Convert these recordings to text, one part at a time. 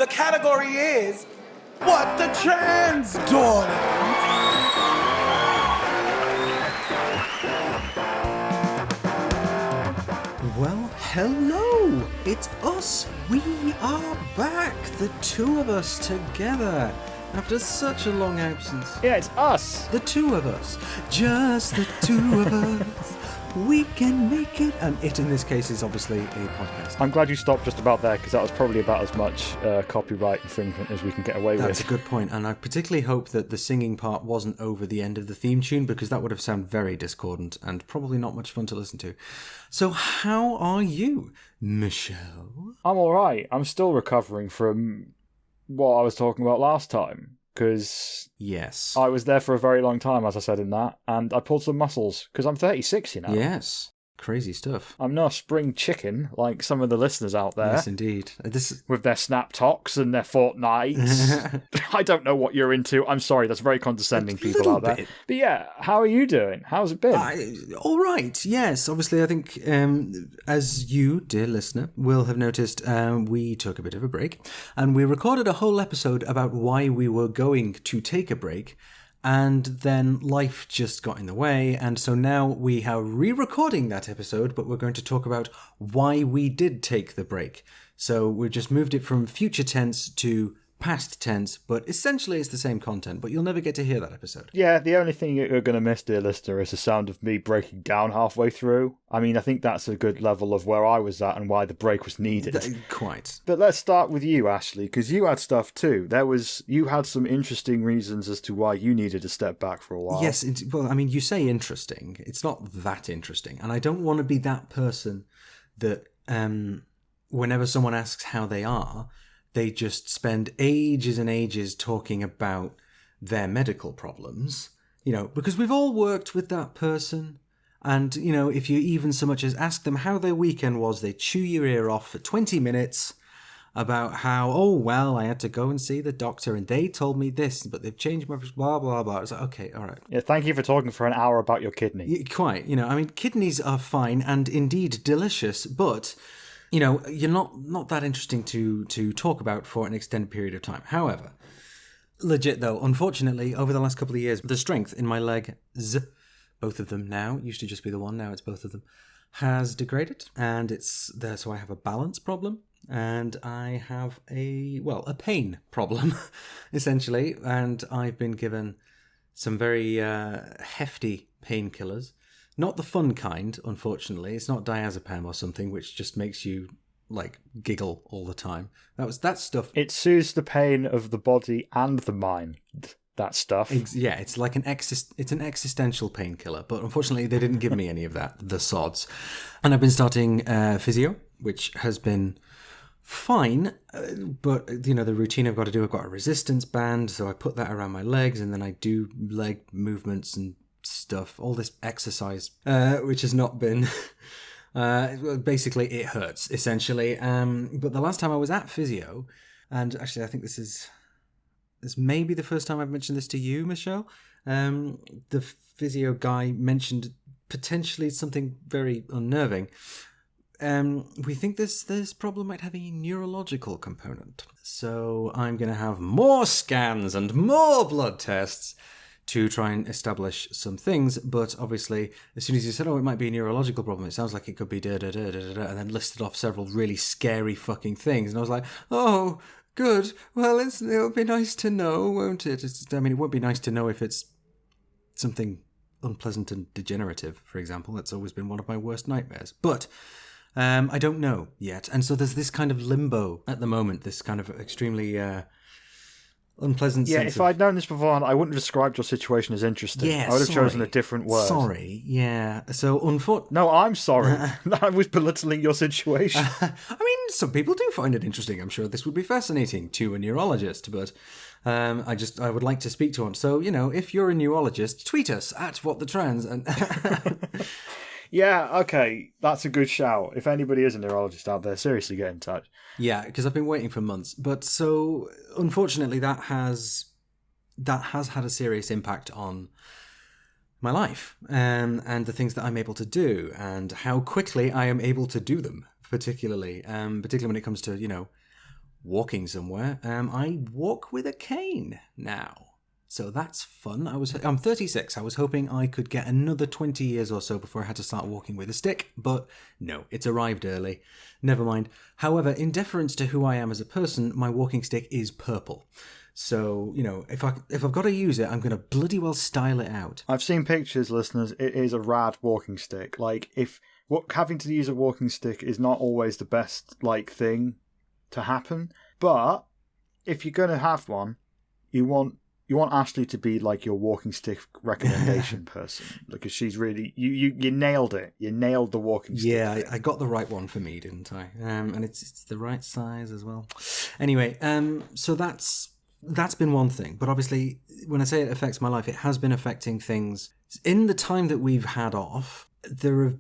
The category is What the Trans Darlings. Well, hello! It's us! We are back! The two of us together! After such a long absence. Yeah, it's us! The two of us. Just the two of us. We can make it. And it, in this case, is obviously a podcast. I'm glad you stopped just about there, because that was probably about as much copyright infringement as we can get away with. That's a good point. And I particularly hope that the singing part wasn't over the end of the theme tune, because that would have sounded very discordant and probably not much fun to listen to. So how are you, Michelle? I'm alright. I'm still recovering from what I was talking about last time, because Yes. I was there for a very long time, as I said in that, and I pulled some muscles, because I'm 36, you know. Yes. Crazy stuff. I'm no spring chicken, like some of the listeners out there. Yes, indeed. With their Snap Talks and their Fortnites. I don't know what you're into. I'm sorry, that's very condescending, people out there. But yeah, how are you doing? How's it been? All right, yes. Obviously, I think, as you, dear listener, will have noticed, we took a bit of a break. And we recorded a whole episode about why we were going to take a break. And then life just got in the way, and so now we are re-recording that episode, but we're going to talk about why we did take the break. So we've just moved it from future tense to past tense, but essentially it's the same content, but you'll never get to hear that episode. Yeah, the only thing you're going to miss, dear listener, is the sound of me breaking down halfway through. I mean, I think that's a good level of where I was at and why the break was needed. Quite. But let's start with you, Ashley, because you had stuff too. You had some interesting reasons as to why you needed to step back for a while. Yes, well, I mean, you say interesting. It's not that interesting. And I don't want to be that person that whenever someone asks how they are, they just spend ages and ages talking about their medical problems, because we've all worked with that person. And, if you even so much as ask them how their weekend was, they chew your ear off for 20 minutes about how, I had to go and see the doctor and they told me this, but they've changed my blah, blah, blah. It's like, okay, all right. Yeah, thank you for talking for an hour about your kidney. Quite, kidneys are fine and indeed delicious, but... you're not that interesting to talk about for an extended period of time. However, legit though, unfortunately, over the last couple of years, the strength in my legs, both of them now, used to just be the one, now it's both of them, has degraded. And it's there, so I have a balance problem. And I have a pain problem, essentially. And I've been given some very hefty painkillers. Not the fun kind, unfortunately. It's not diazepam or something, which just makes you, giggle all the time. That stuff. It soothes the pain of the body and the mind, that stuff. Yeah, it's like an existential painkiller. But unfortunately, they didn't give me any of that, the sods. And I've been starting physio, which has been fine. But, the routine I've got to do, I've got a resistance band, so I put that around my legs, and then I do leg movements and stuff, all this exercise, which has not been basically it hurts essentially. But the last time I was at physio, and actually I think this may be the first time I've mentioned this to you, Michelle, the physio guy mentioned potentially something very unnerving. We think this problem might have a neurological component, so I'm going to have more scans and more blood tests to try and establish some things. But obviously, as soon as you said, it might be a neurological problem, it sounds like it could be da-da-da-da-da-da, and then listed off several really scary fucking things. And I was like, oh, good. Well, it'll be nice to know, won't it? It won't be nice to know if it's something unpleasant and degenerative, for example. That's always been one of my worst nightmares. But I don't know yet. And so there's this kind of limbo at the moment, this kind of extremely... unpleasant sense. Yeah, if I'd known this beforehand, I wouldn't have described your situation as interesting. Yeah, I would have chosen a different word. Sorry, yeah. So, No, I'm sorry. I was belittling your situation. Some people do find it interesting. I'm sure this would be fascinating to a neurologist, but I would like to speak to one. So, if you're a neurologist, tweet us at @whatthetrans. And Yeah, okay, that's a good shout. If anybody is a neurologist out there, seriously get in touch. Yeah, because I've been waiting for months. But so, unfortunately, that has had a serious impact on my life and the things that I'm able to do and how quickly I am able to do them, particularly when it comes to, walking somewhere, I walk with a cane now. So that's fun. I'm 36. I was hoping I could get another 20 years or so before I had to start walking with a stick, but no, it's arrived early. Never mind. However, in deference to who I am as a person, my walking stick is purple. So, if I've got to use it, I'm going to bloody well style it out. I've seen pictures, listeners. It is a rad walking stick. Having to use a walking stick is not always the best thing to happen. But if you're going to have one, you want Ashley to be your walking stick recommendation person, because she's really you nailed it. You nailed the walking stick. Yeah, I got the right one for me, didn't I? And it's the right size as well. Anyway, so that's been one thing. But obviously, when I say it affects my life, it has been affecting things. In the time that we've had off, there's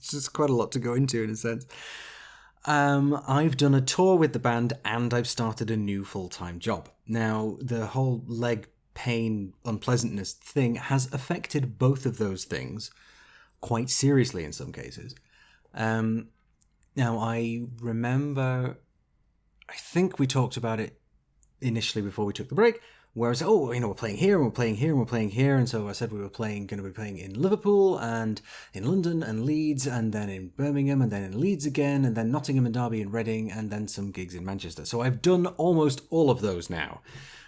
just quite a lot to go into in a sense. I've done a tour with the band and I've started a new full-time job. Now, the whole leg pain unpleasantness thing has affected both of those things quite seriously in some cases. Now, I remember, I think we talked about it initially before we took the break, where I said, we're playing here, and we're playing here, and we're playing here. And so I said we were going to be playing in Liverpool, and in London, and Leeds, and then in Birmingham, and then in Leeds again, and then Nottingham and Derby and Reading, and then some gigs in Manchester. So I've done almost all of those now,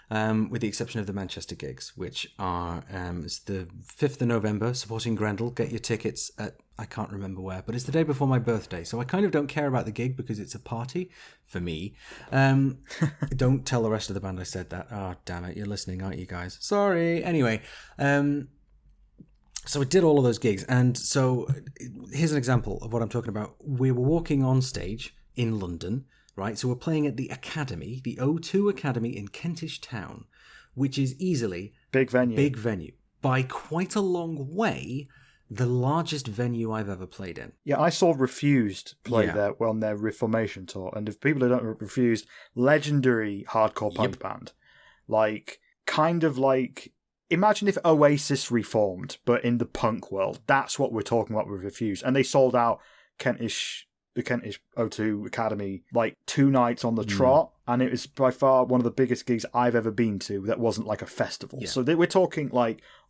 with the exception of the Manchester gigs, which are it's the 5th of November, supporting Grendel. Get your tickets at, I can't remember where, but it's the day before my birthday. So I kind of don't care about the gig because it's a party for me. Don't tell the rest of the band I said that. Oh, damn it. You're listening, aren't you guys? Sorry. Anyway, so I did all of those gigs. And so here's an example of what I'm talking about. We were walking on stage in London, right? So we're playing at the Academy, the O2 Academy in Kentish Town, which is easily big venue. By quite a long way, the largest venue I've ever played in. Yeah, I saw Refused play there on their Reformation tour. And if people who don't know Refused, legendary hardcore punk band. Imagine if Oasis reformed, but in the punk world. That's what we're talking about with Refused. And they sold out the Kentish O2 Academy 2 nights on the trot, and it was by far one of the biggest gigs I've ever been to that wasn't like a festival. So we're talking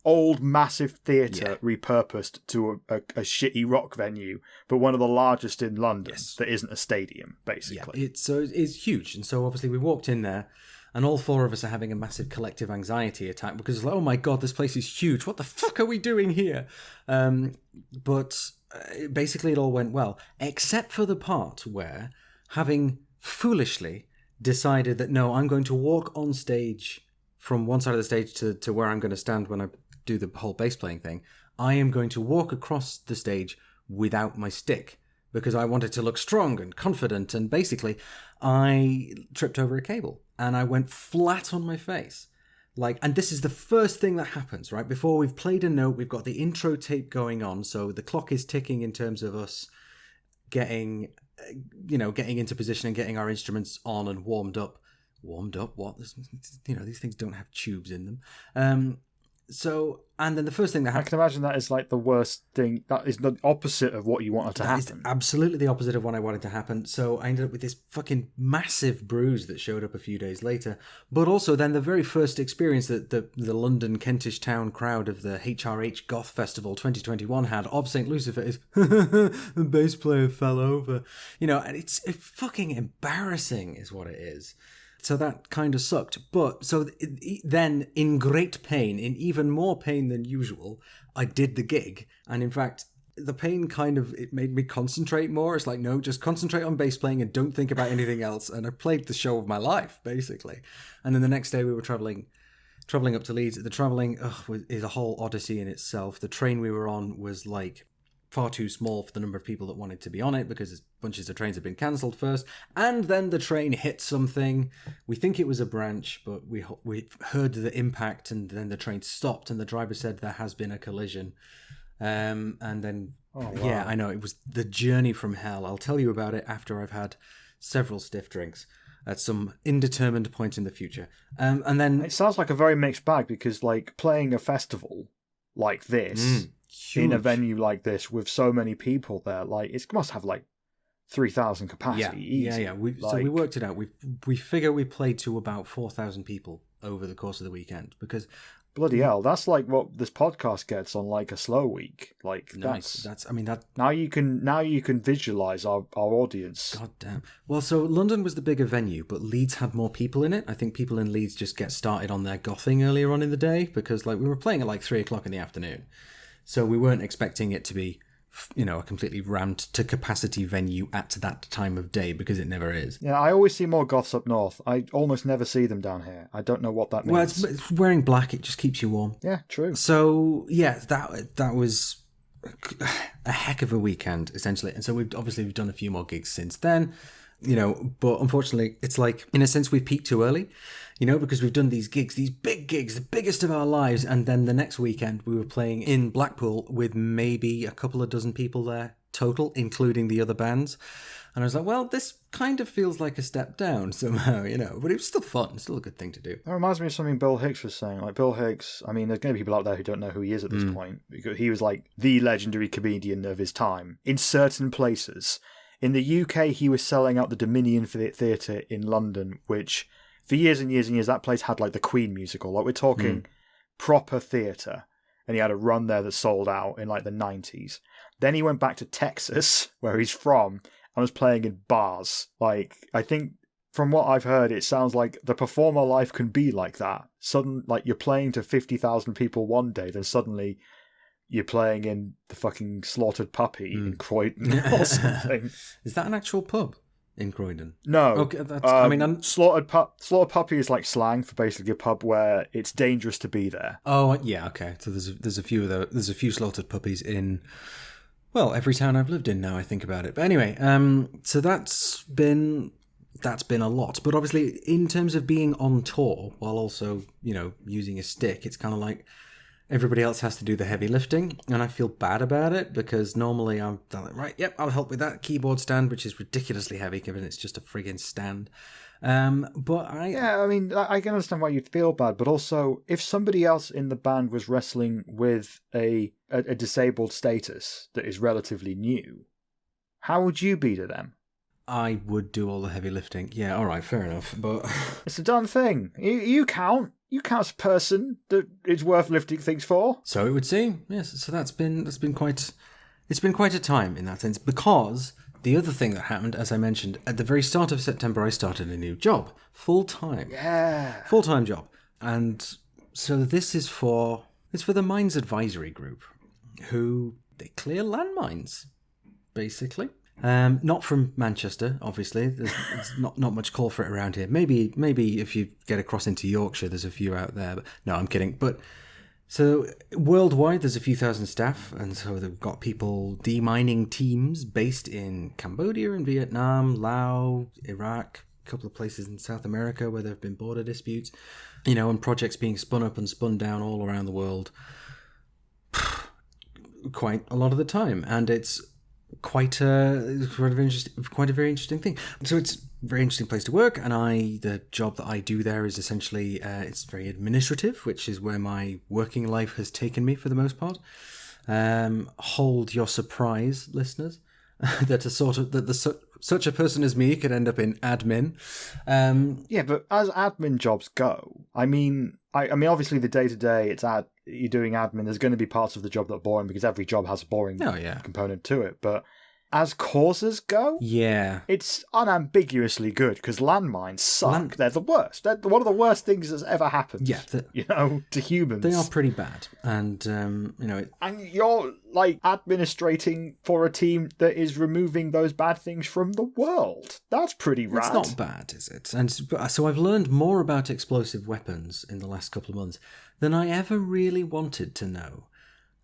old massive theatre repurposed to a shitty rock venue, but one of the largest in London that isn't a stadium, basically. It's huge. And so obviously we walked in there, and all 4 of us are having a massive collective anxiety attack because it's oh my God, this place is huge. What the fuck are we doing here? But basically it all went well, except for the part where, having foolishly decided that no, I'm going to walk on stage from one side of the stage to where I'm going to stand when I do the whole bass playing thing, I am going to walk across the stage without my stick because I wanted to look strong and confident, and basically I tripped over a cable and I went flat on my face. And this is the first thing that happens, right? Before we've played a note, we've got the intro tape going on, so the clock is ticking in terms of us getting into position and getting our instruments on and warmed up. Warmed up? What? These things don't have tubes in them. And then the first thing that happened... I can imagine that is the worst thing. That is the opposite of what you wanted to happen. That is absolutely the opposite of what I wanted to happen. So I ended up with this fucking massive bruise that showed up a few days later. But also then the very first experience that the London Kentish Town crowd of the HRH Goth Festival 2021 had of St. Lucifer is the bass player fell over. And it's fucking embarrassing is what it is. So that kind of sucked. But so then, in great pain, in even more pain than usual, I did the gig. And in fact, the pain it made me concentrate more. It's no, just concentrate on bass playing and don't think about anything else. And I played the show of my life, basically. And then the next day we were traveling up to Leeds. The traveling is a whole odyssey in itself. The train we were on was far too small for the number of people that wanted to be on it because bunches of trains had been cancelled first, and then the train hit something. We think it was a branch, but we heard the impact, and then the train stopped, and the driver said there has been a collision. And then, yeah, I know, it was the journey from hell. I'll tell you about it after I've had several stiff drinks at some indeterminate point in the future. And then it sounds like a very mixed bag because playing a festival like this. Huge. In a venue like this with so many people there, it must have 3,000 capacity. Easy. Yeah. So we worked it out. We figure we played to about 4,000 people over the course of the weekend because bloody hell, that's like what this podcast gets on like a slow week. Like nice. That now you can visualize our audience. God damn. Well, so London was the bigger venue, but Leeds had more people in it. I think people in Leeds just get started on their gothing earlier on in the day because like we were playing at like 3:00 in the afternoon, so we weren't expecting it to be, you know, a completely rammed to capacity venue at that time of day because it never is. Yeah, I always see more goths up north. I almost never see them down here. I don't know what that means. Well, it's wearing black, it just keeps you warm. Yeah, true. So, yeah, that was a heck of a weekend, essentially. And so we've done a few more gigs since then, you know, but unfortunately, it's like, in a sense, we've peaked too early. You know, because we've done these gigs, these big gigs, the biggest of our lives. And then the next weekend we were playing in Blackpool with maybe a couple of dozen people there total, including the other bands. And I was like, well, this kind of feels like a step down somehow, you know, but it was still fun. Still a good thing to do. That reminds me of something Bill Hicks was saying. Like Bill Hicks, I mean, there's going to be people out there who don't know who he is at this point. Because he was like the legendary comedian of his time in certain places. In the UK, he was selling out the Dominion Theatre in London, which... for years and years and years, that place had like the Queen musical. Like we're talking proper theatre. And he had a run there that sold out in like the 90s. Then he went back to Texas, where he's from, and was playing in bars. Like, I think from what I've heard, it sounds like the performer life can be like that. Like you're playing to 50,000 people one day, then suddenly you're playing in the fucking Slaughtered Puppy in Croydon or something. Is that an actual pub? In Croydon? No. Okay, that's, Slaughtered Puppy is like slang for basically a pub where it's dangerous to be there. Oh, yeah, okay. So there's a few of those. There's a few Slaughtered Puppies in, well, every town I've lived in now, I think about it. But anyway, so that's been a lot. But obviously, in terms of being on tour while also, you know, using a stick, it's kind of like everybody else has to do the heavy lifting, and I feel bad about it because normally I'm like, right, yep, I'll help with that keyboard stand, which is ridiculously heavy given it's just a friggin' stand. I mean, I can understand why you'd feel bad, but also if somebody else in the band was wrestling with a disabled status that is relatively new, how would you be to them? I would do all the heavy lifting. Yeah, all right, fair enough, but it's a done thing. You count. You count as a person that it's worth lifting things for. So it would seem, yes. So that's been quite a time in that sense, because the other thing that happened, as I mentioned, at the very start of September, I started a new job, full-time. Yeah. Full-time job. And so this is for the Mines Advisory Group, who they clear landmines, basically. Not from Manchester, obviously. There's not much call for it around here. Maybe if you get across into Yorkshire, there's a few out there. But no, I'm kidding. But so worldwide, there's a few thousand staff, and so they've got people demining teams based in Cambodia and Vietnam, Laos, Iraq, a couple of places in South America where there have been border disputes, you know, and projects being spun up and spun down all around the world quite a lot of the time, and it's quite a very interesting thing. So it's a very interesting place to work, and the job that I do there is essentially it's very administrative, which is where my working life has taken me for the most part. Hold your surprise, listeners, that such a person as me could end up in admin. Yeah, but as admin jobs go, I mean, obviously the day to day, you're doing admin. There's going to be parts of the job that are boring because every job has a boring component to it. But as causes go, yeah, it's unambiguously good because landmines suck. They're the worst. They're one of the worst things that's ever happened. Yeah, to humans. They are pretty bad, and and you're like administrating for a team that is removing those bad things from the world. That's pretty rad. It's not bad, is it? And so I've learned more about explosive weapons in the last couple of months than I ever really wanted to know.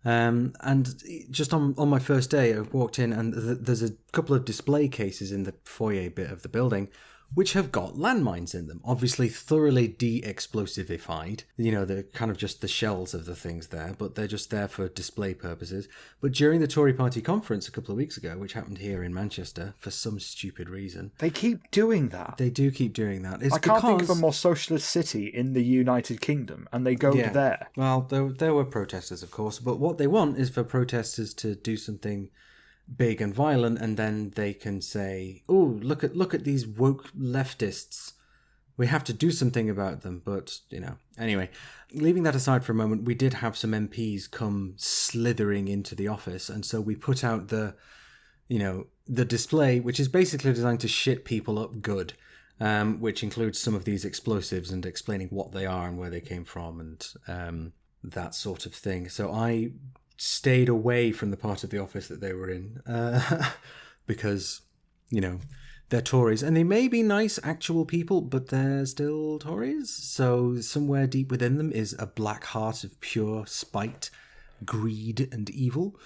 And just on my first day, I walked in and there's a couple of display cases in the foyer bit of the building which have got landmines in them, obviously thoroughly de-explosivified. You know, they're kind of just the shells of the things there, but they're just there for display purposes. But during the Tory Party conference a couple of weeks ago, which happened here in Manchester for some stupid reason... They keep doing that. They do keep doing that. I can't think of a more socialist city in the United Kingdom, and they go there. Well, there were protesters, of course, but what they want is for protesters to do something big and violent, and then they can say, "Oh, look at these woke leftists. We have to do something about them." But, anyway, leaving that aside for a moment, we did have some MPs come slithering into the office, and so we put out the display, which is basically designed to shit people up good, which includes some of these explosives and explaining what they are and where they came from and that sort of thing. So I stayed away from the part of the office that they were in because, they're Tories, and they may be nice actual people, but they're still Tories. So somewhere deep within them is a black heart of pure spite, greed, and evil.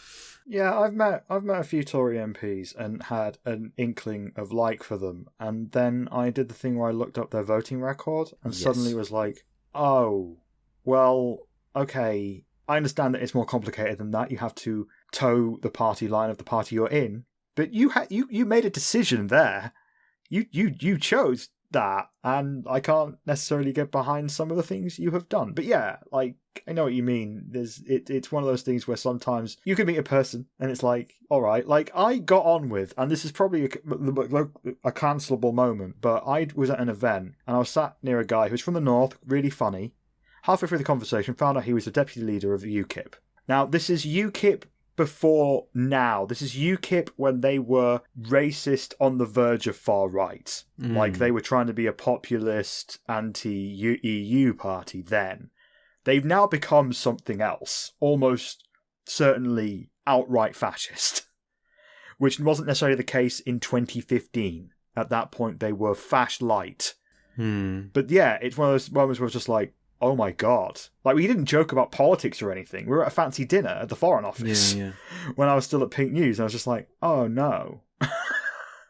Yeah, I've met a few Tory MPs and had an inkling of like for them, and then I did the thing where I looked up their voting record and suddenly was like, oh, well, okay, I understand that it's more complicated than that. You have to toe the party line of the party you're in, but you made a decision there. You chose that, and I can't necessarily get behind some of the things you have done. But yeah, like, I know what you mean. It's one of those things where sometimes you can meet a person and it's like, all right, like I got on with, and this is probably a cancelable moment, but I was at an event and I was sat near a guy who's from the north, really funny. Halfway through the conversation, found out he was the deputy leader of UKIP. Now, this is UKIP before now. This is UKIP when they were racist on the verge of far right. Like, they were trying to be a populist anti-EU party then. They've now become something else, almost certainly outright fascist, which wasn't necessarily the case in 2015. At that point, they were fash-light. But yeah, it's one of those moments where it's just like, oh my god. Like, we didn't joke about politics or anything. We were at a fancy dinner at the Foreign Office when I was still at Pink News, and I was just like, oh no.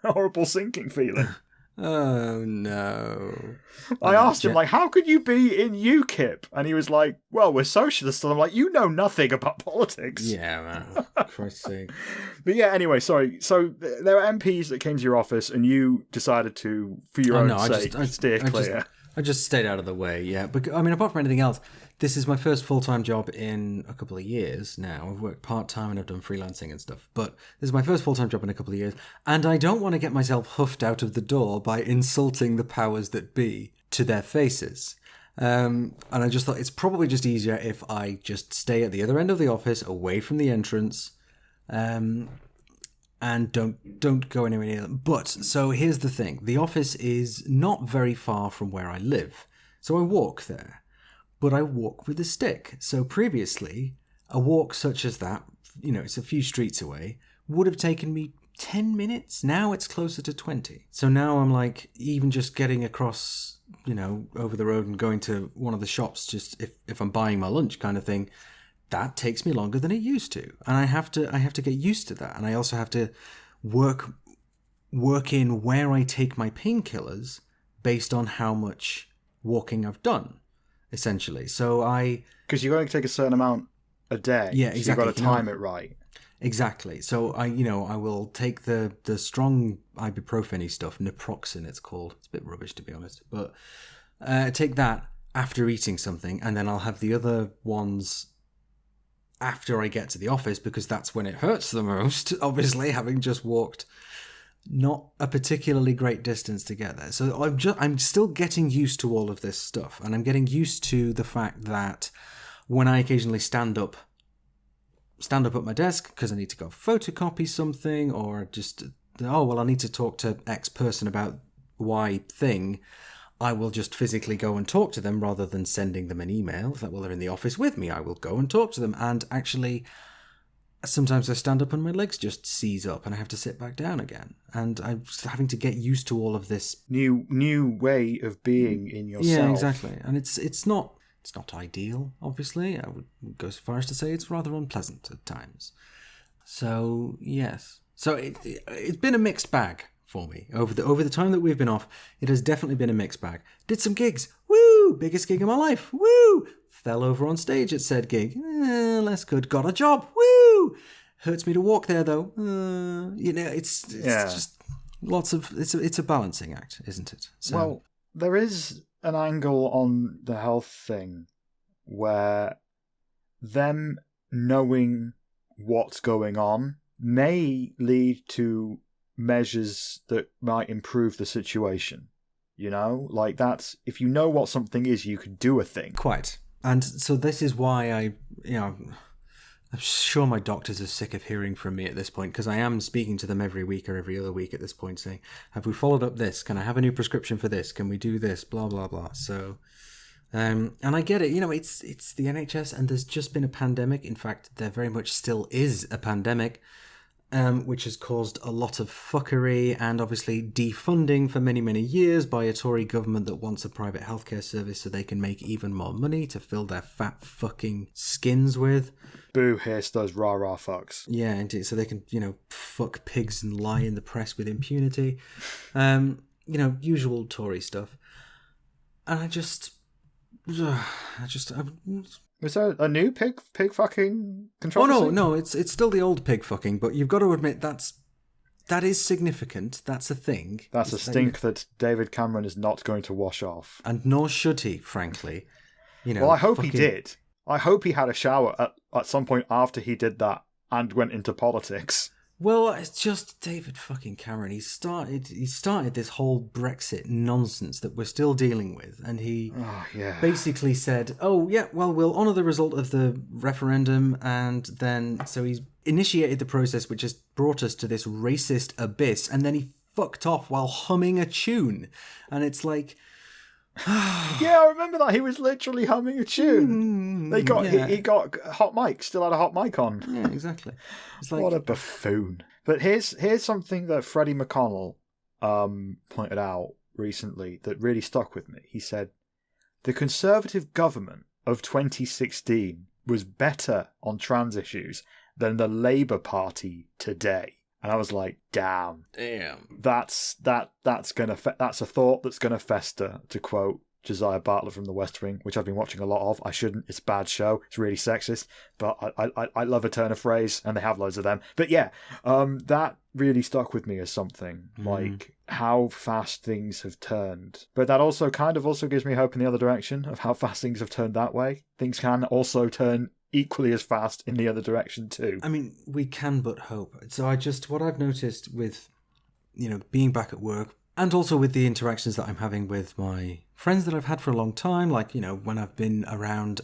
Horrible sinking feeling. Oh no. I asked him, like, how could you be in UKIP? And he was like, well, we're socialists. And I'm like, you know nothing about politics. Yeah, man. Christ's sake. But yeah, anyway, sorry. So there were MPs that came to your office and you decided to, for your own sake, steer clear. I just stayed out of the way, yeah. But I mean, apart from anything else, this is my first full-time job in a couple of years now. I've worked part-time and I've done freelancing and stuff. But this is my first full-time job in a couple of years. And I don't want to get myself huffed out of the door by insulting the powers that be to their faces. And I just thought it's probably just easier if I just stay at the other end of the office, away from the entrance, and don't go anywhere near them. But, so here's the thing. The office is not very far from where I live. So I walk there. But I walk with a stick. So previously, a walk such as that, it's a few streets away, would have taken me 10 minutes. Now it's closer to 20. So now I'm like, even just getting across, over the road and going to one of the shops, just if I'm buying my lunch kind of thing, that takes me longer than it used to. And I have to get used to that. And I also have to work in where I take my painkillers based on how much walking I've done, essentially. So because you're going to take a certain amount a day. Yeah, exactly. So you've got to time it right. Exactly. So I will take the strong ibuprofen-y stuff, naproxen it's called. It's a bit rubbish, to be honest. But take that after eating something, and then I'll have the other ones after I get to the office, because that's when it hurts the most, obviously, having just walked not a particularly great distance to get there. So I'm still getting used to all of this stuff, and I'm getting used to the fact that when I occasionally stand up at my desk because I need to go photocopy something, or just, I need to talk to X person about Y thing, I will just physically go and talk to them rather than sending them an email. That while they're in the office with me, I will go and talk to them. And actually, sometimes I stand up and my legs just seize up and I have to sit back down again. And I'm just having to get used to all of this new way of being in yourself. Yeah, exactly. And it's not ideal, obviously. I would go so far as to say it's rather unpleasant at times. So, yes. So it's been a mixed bag for me. Over the time that we've been off, it has definitely been a mixed bag. Did some gigs. Woo! Biggest gig of my life. Woo! Fell over on stage at said gig. Less good. Got a job. Woo! Hurts me to walk there, though. It's just lots of... It's a balancing act, isn't it? So, well, there is an angle on the health thing where them knowing what's going on may lead to measures that might improve the situation. You know, like that's, if you know what something is, you can do a thing. Quite. And so this is why I'm sure my doctors are sick of hearing from me at this point, because I am speaking to them every week or every other week at this point saying, have we followed up this? Can I have a new prescription for this? Can we do this? Blah, blah, blah. So, and I get it. You know, it's the NHS and there's just been a pandemic. In fact, there very much still is a pandemic. Which has caused a lot of fuckery and obviously defunding for many, many years by a Tory government that wants a private healthcare service so they can make even more money to fill their fat fucking skins with. Boo, here's those rah-rah fucks. Yeah, indeed. So they can, fuck pigs and lie in the press with impunity. Usual Tory stuff. And I just... Was there a new pig fucking controversy? Oh no, it's still the old pig fucking, but you've got to admit that is significant. That's a thing. That's a stink that David Cameron is not going to wash off. And nor should he, frankly. Well, I hope he did. I hope he had a shower at some point after he did that and went into politics. Well, it's just David fucking Cameron. He started this whole Brexit nonsense that we're still dealing with, and he basically said, "Oh yeah, well we'll honour the result of the referendum," and then so he's initiated the process, which has brought us to this racist abyss, and then he fucked off while humming a tune, and it's like. Yeah, I remember that. He was literally humming a tune. He got hot mic, still had a hot mic on. Yeah, exactly. It's like, what a buffoon. But here's something that Freddie McConnell pointed out recently that really stuck with me. He said, the Conservative government of 2016 was better on trans issues than the Labour Party today. And I was like, damn. That's a thought that's gonna fester, to quote Josiah Bartler from The West Wing, which I've been watching a lot of. I shouldn't. It's a bad show. It's really sexist, but I love a turn of phrase, and they have loads of them. But yeah, that really stuck with me as something like how fast things have turned. But that also gives me hope in the other direction of how fast things have turned that way. Things can also turn equally as fast in the other direction too. I mean, we can but hope. So what I've noticed with, being back at work and also with the interactions that I'm having with my friends that I've had for a long time, like, when I've been around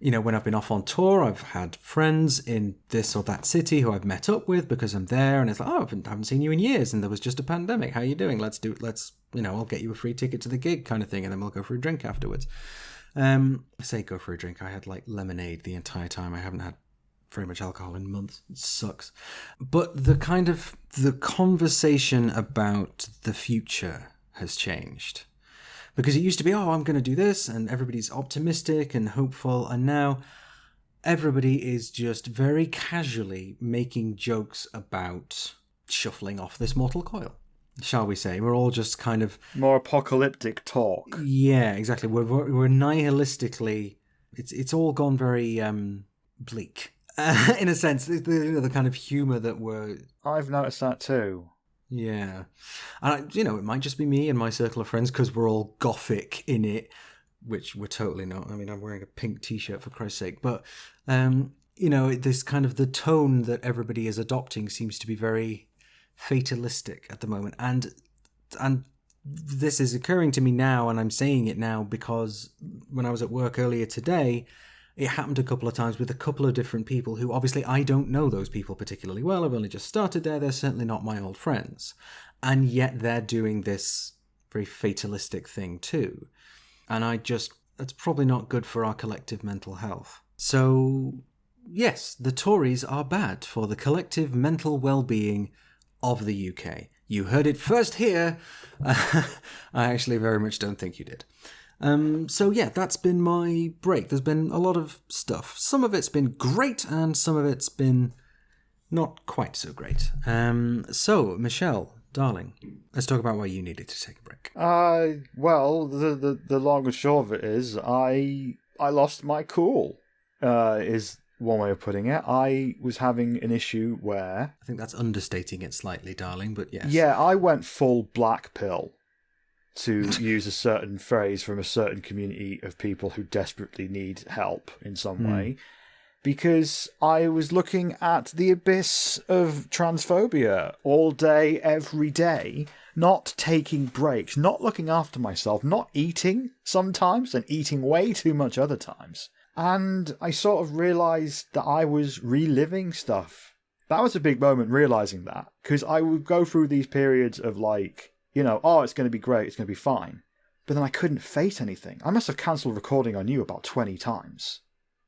when I've been off on tour, I've had friends in this or that city who I've met up with because I'm there, and it's like, oh, I haven't seen you in years and there was just a pandemic. How are you doing? I'll get you a free ticket to the gig kind of thing, and then we'll go for a drink afterwards. I say go for a drink. I had lemonade the entire time. I haven't had very much alcohol in months. It sucks. But the conversation about the future has changed. Because it used to be, I'm going to do this, and everybody's optimistic and hopeful, and now everybody is just very casually making jokes about shuffling off this mortal coil. Shall we say? We're all just kind of... more apocalyptic talk. Yeah, exactly. We're nihilistically... It's all gone very bleak. In a sense, the kind of humour that we're... I've noticed that too. Yeah. And, it might just be me and my circle of friends because we're all gothic in it, which we're totally not. I mean, I'm wearing a pink T-shirt, for Christ's sake. But, this kind of the tone that everybody is adopting seems to be very... fatalistic at the moment, and this is occurring to me now, and I'm saying it now because when I was at work earlier today, it happened a couple of times with a couple of different people who obviously I don't know those people particularly well. I've only just started there. They're certainly not my old friends, and yet they're doing this very fatalistic thing too, and that's probably not good for our collective mental health. So yes, the Tories are bad for the collective mental well-being of the UK. You heard it first here. I actually very much don't think you did. So yeah, that's been my break. There's been a lot of stuff. Some of it's been great and some of it's been not quite so great. So, Michelle, darling, let's talk about why you needed to take a break. Well, the long and short of it is I lost my cool, is one way of putting it. I was having an issue where... I think that's understating it slightly, darling, but yes. Yeah, I went full black pill, to use a certain phrase from a certain community of people who desperately need help in some way. because I was looking at the abyss of transphobia all day, every day, not taking breaks, not looking after myself, not eating sometimes, and eating way too much other times. And I sort of realised that I was reliving stuff. That was a big moment, realising that, because I would go through these periods of like, you know, oh, it's going to be great, it's going to be fine. But then I couldn't face anything. I must have cancelled recording on you about 20 times.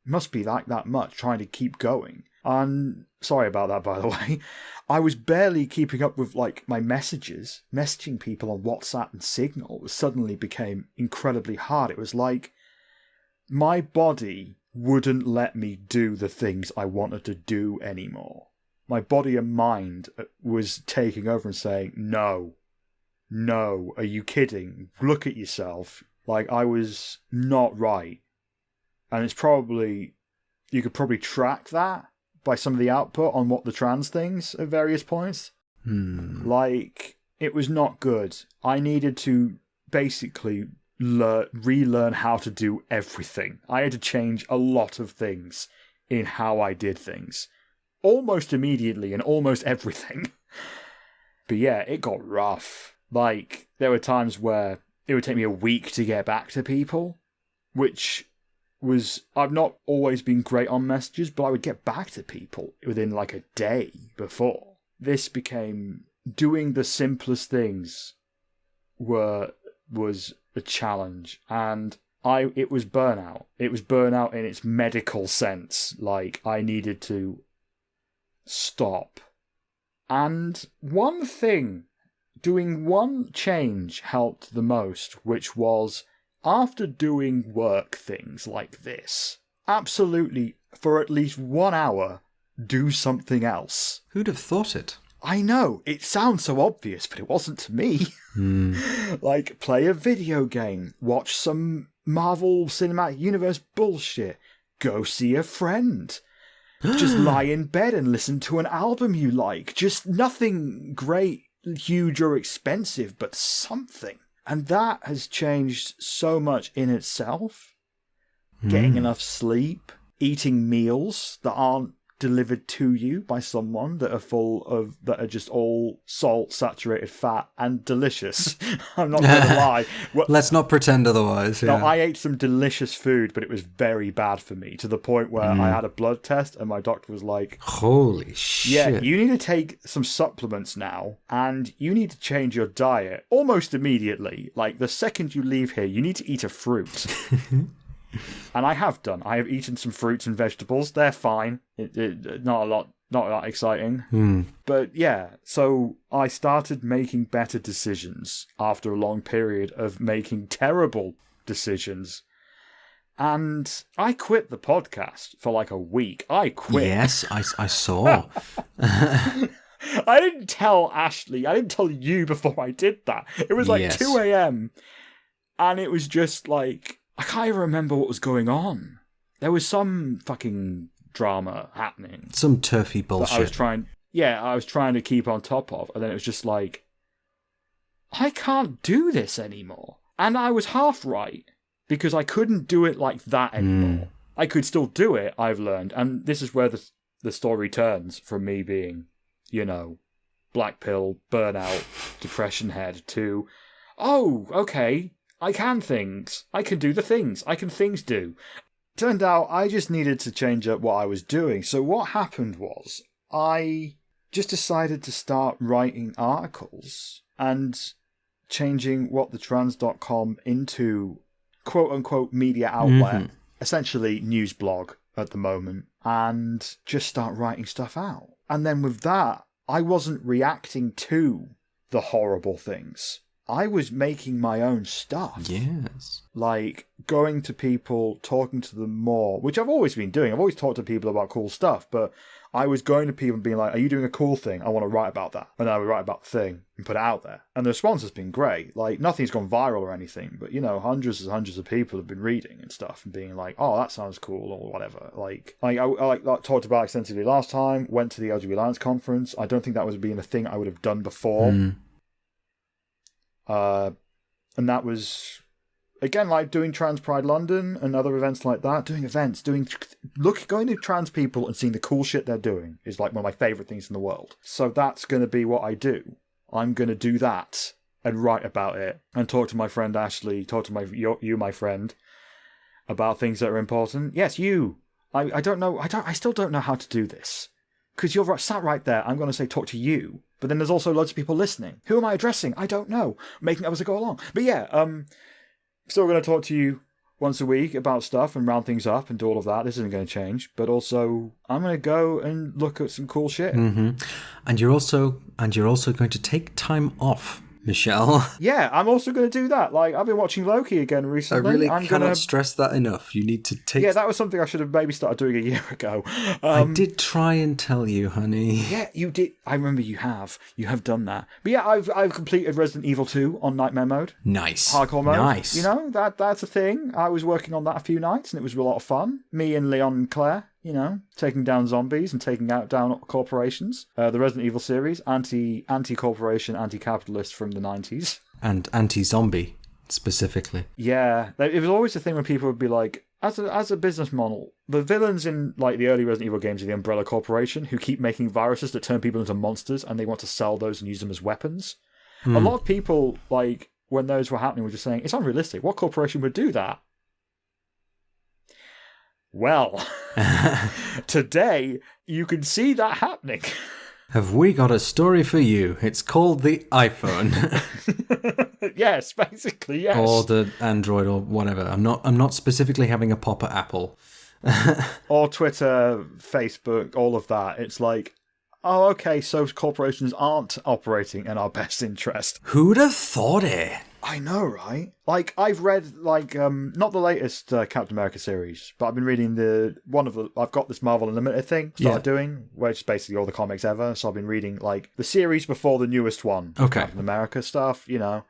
It must be like that much, trying to keep going. And sorry about that, by the way. I was barely keeping up with like my messages. Messaging people on WhatsApp and Signal suddenly became incredibly hard. It was like my body wouldn't let me do the things I wanted to do anymore. My body and mind was taking over and saying, no, are you kidding? Look at yourself. Like, I was not right. And it's probably, you could probably track that by some of the output on what the trans things at various points. Like, it was not good. I needed to basically relearn how to do everything. I had to change a lot of things in how I did things. Almost immediately and almost everything. But yeah, it got rough. Like, there were times where it would take me a week to get back to people, which was, I've not always been great on messages, but I would get back to people within like a day before. This became, doing the simplest things was a challenge, and it was burnout. It was burnout in its medical sense. Like, I needed to stop. And one thing, doing one change helped the most, which was, after doing work things like this, absolutely, for at least 1 hour, do something else. Who'd have thought it? I know, it sounds so obvious, but it wasn't to me. Like, play a video game, watch some Marvel Cinematic Universe bullshit, go see a friend. Just lie in bed and listen to an album you like. Just nothing great, huge or expensive, but something. And that has changed so much in itself. Getting enough sleep, eating meals that aren't delivered to you by someone that are just all salt, saturated fat, and delicious. I'm not going to lie. Well, let's not pretend otherwise. Yeah. No, I ate some delicious food, but it was very bad for me, to the point where I had a blood test and my doctor was like, holy shit. Yeah, you need to take some supplements now, and you need to change your diet almost immediately. Like, the second you leave here, you need to eat a fruit. And I have done. I have eaten some fruits and vegetables. They're fine. Not a lot exciting. But yeah, so I started making better decisions after a long period of making terrible decisions. And I quit the podcast for like a week. I quit. Yes, I saw. I didn't tell Ashley. I didn't tell you before I did that. It was like 2 a.m. And it was just like, I can't even remember what was going on. There was some fucking drama happening. Some turfy bullshit. I was trying to keep on top of. And then it was just like, I can't do this anymore. And I was half right, because I couldn't do it like that anymore. I could still do it, I've learned. And this is where the story turns from me being, you know, black pill, burnout, depression head to, oh, okay, I can things. I can do the things. I can things do. Turned out I just needed to change up what I was doing. So what happened was I just decided to start writing articles and changing what the trans.com into quote-unquote media outlet, essentially news blog at the moment, and just start writing stuff out. And then with that, I wasn't reacting to the horrible things. I was making my own stuff. Yes. Like, going to people, talking to them more, which I've always been doing. I've always talked to people about cool stuff, but I was going to people and being like, are you doing a cool thing? I want to write about that. And I would write about the thing and put it out there. And the response has been great. Like, nothing's gone viral or anything, but, you know, hundreds and hundreds of people have been reading and stuff and being like, oh, that sounds cool or whatever. Like I talked about extensively last time, went to the LGBT Alliance conference. I don't think that was being a thing I would have done before. And that was again, like doing Trans Pride London and other events like that, going to trans people and seeing the cool shit they're doing is like one of my favourite things in the world. So that's going to be what I do. I'm going to do that and write about it and talk to my friend Ashley, talk to my friend, about things that are important. Yes, you. I don't know. I still don't know how to do this. Because you're sat right there. I'm going to say talk to you. But then there's also loads of people listening. Who am I addressing? I don't know. Making up as I go along. But yeah, still going to talk to you once a week about stuff and round things up and do all of that. This isn't going to change. But also, I'm going to go and look at some cool shit. Mm-hmm. And you're also going to take time off, Michelle. Yeah, I'm also going to do that. Like, I've been watching Loki again recently. I really cannot stress that enough. You need to take... Yeah, that was something I should have maybe started doing a year ago. I did try and tell you, honey. Yeah, you did. I remember you have. You have done that. But yeah, I've completed Resident Evil 2 on Nightmare mode. Nice. Hardcore mode. Nice. You know, that's a thing. I was working on that a few nights, and it was a lot of fun. Me and Leon and Claire, you know, taking down zombies and taking down corporations. The Resident Evil series, anti-corporation, anti-capitalist from the 90s. And anti-zombie, specifically. Yeah. It was always the thing when people would be like, as a business model, the villains in like the early Resident Evil games are the Umbrella Corporation, who keep making viruses that turn people into monsters, and they want to sell those and use them as weapons. A lot of people, like, when those were happening, were just saying, it's unrealistic. What corporation would do that? Well, today, you can see that happening. Have we got a story for you? It's called the iPhone. Yes, basically, yes. Or the Android or whatever. I'm not specifically having a pop at Apple. Or Twitter, Facebook, all of that. It's like, oh, okay, so corporations aren't operating in our best interest. Who'd have thought it? I know, right? Like, I've read, like, not the latest Captain America series, but I've been reading I've got this Marvel Unlimited thing started doing, where it's basically all the comics ever, so I've been reading, like, the series before the newest one. Okay. Captain America stuff, you know.